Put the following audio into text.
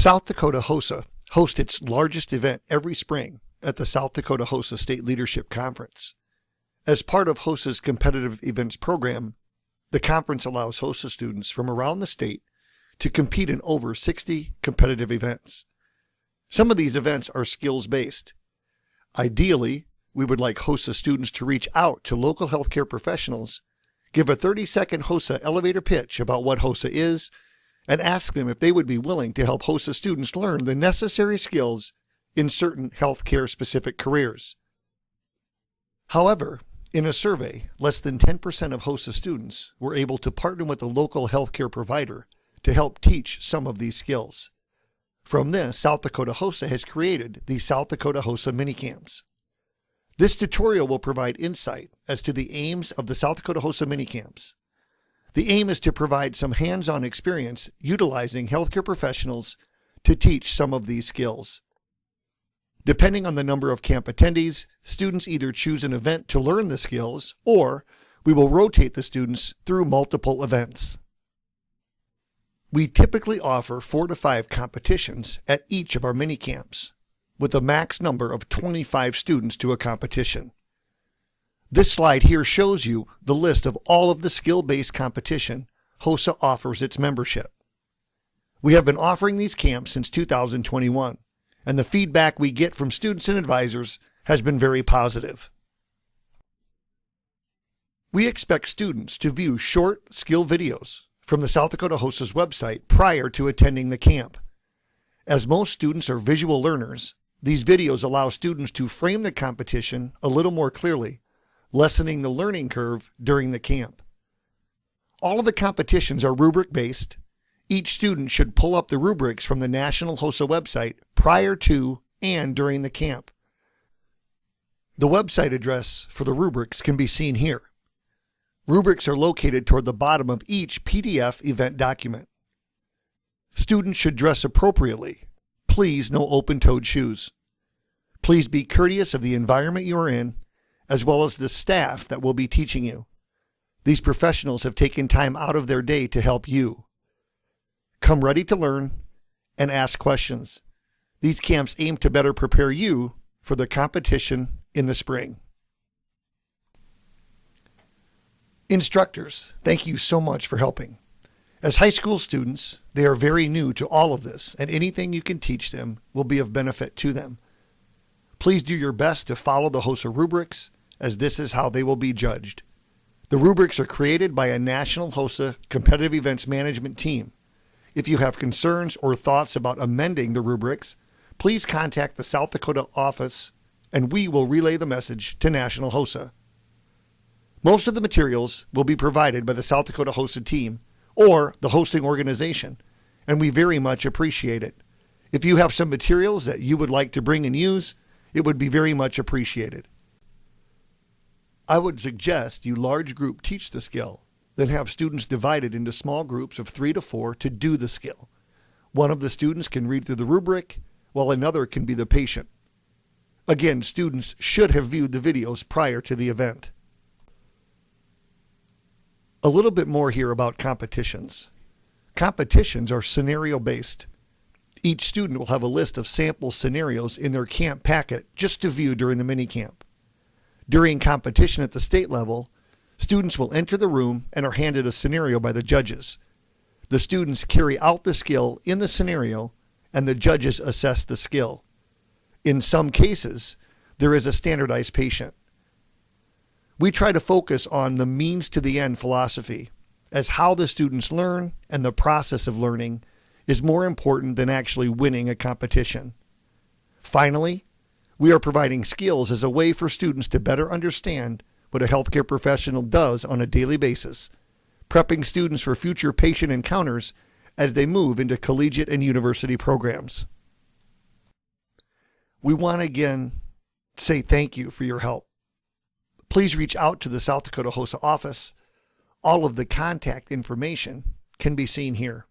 South Dakota HOSA hosts its largest event every spring at the South Dakota HOSA State Leadership Conference. As part of HOSA's competitive events program, the conference allows HOSA students from around the state to compete in over 60 competitive events. Some of these events are skills-based. Ideally, we would like HOSA students to reach out to local healthcare professionals, give a 30-second HOSA elevator pitch about what HOSA is, and ask them if they would be willing to help HOSA students learn the necessary skills in certain healthcare-specific careers. However, in a survey, less than 10% of HOSA students were able to partner with a local healthcare provider to help teach some of these skills. From this, South Dakota HOSA has created the South Dakota HOSA minicamps. This tutorial will provide insight as to the aims of the South Dakota HOSA minicamps. The aim is to provide some hands-on experience utilizing healthcare professionals to teach some of these skills. Depending on the number of camp attendees, students either choose an event to learn the skills, or we will rotate the students through multiple events. We typically offer 4 to 5 competitions at each of our mini camps, with a max number of 25 students to a competition. This slide here shows you the list of all of the skill-based competition HOSA offers its membership. We have been offering these camps since 2021, and the feedback we get from students and advisors has been very positive. We expect students to view short skill videos from the South Dakota HOSA's website prior to attending the camp. As most students are visual learners, these videos allow students to frame the competition a little more clearly, lessening the learning curve during the camp. All of the competitions are rubric-based. Each student should pull up the rubrics from the National HOSA website prior to and during the camp. The website address for the rubrics can be seen here. Rubrics are located toward the bottom of each PDF event document. Students should dress appropriately. Please, no open-toed shoes. Please be courteous of the environment you are in, as well as the staff that will be teaching you. These professionals have taken time out of their day to help you. Come ready to learn and ask questions. These camps aim to better prepare you for the competition in the spring. Instructors, thank you so much for helping. As high school students, they are very new to all of this, and anything you can teach them will be of benefit to them. Please do your best to follow the HOSA rubrics, as this is how they will be judged. The rubrics are created by a national HOSA competitive events management team. If you have concerns or thoughts about amending the rubrics, please contact the South Dakota office and we will relay the message to National HOSA. Most of the materials will be provided by the South Dakota HOSA team or the hosting organization, and we very much appreciate it. If you have some materials that you would like to bring and use, it would be very much appreciated. I would suggest you large group teach the skill, then have students divided into small groups of 3 to 4 to do the skill. One of the students can read through the rubric, while another can be the patient. Again, students should have viewed the videos prior to the event. A little bit more here about competitions. Competitions are scenario-based. Each student will have a list of sample scenarios in their camp packet just to view during the mini-camp. During competition at the state level, students will enter the room and are handed a scenario by the judges. The students carry out the skill in the scenario, and the judges assess the skill. In some cases, there is a standardized patient. We try to focus on the means to the end philosophy, as how the students learn and the process of learning is more important than actually winning a competition. Finally, we are providing skills as a way for students to better understand what a healthcare professional does on a daily basis, prepping students for future patient encounters as they move into collegiate and university programs. We want to again say thank you for your help. Please reach out to the South Dakota HOSA office. All of the contact information can be seen here.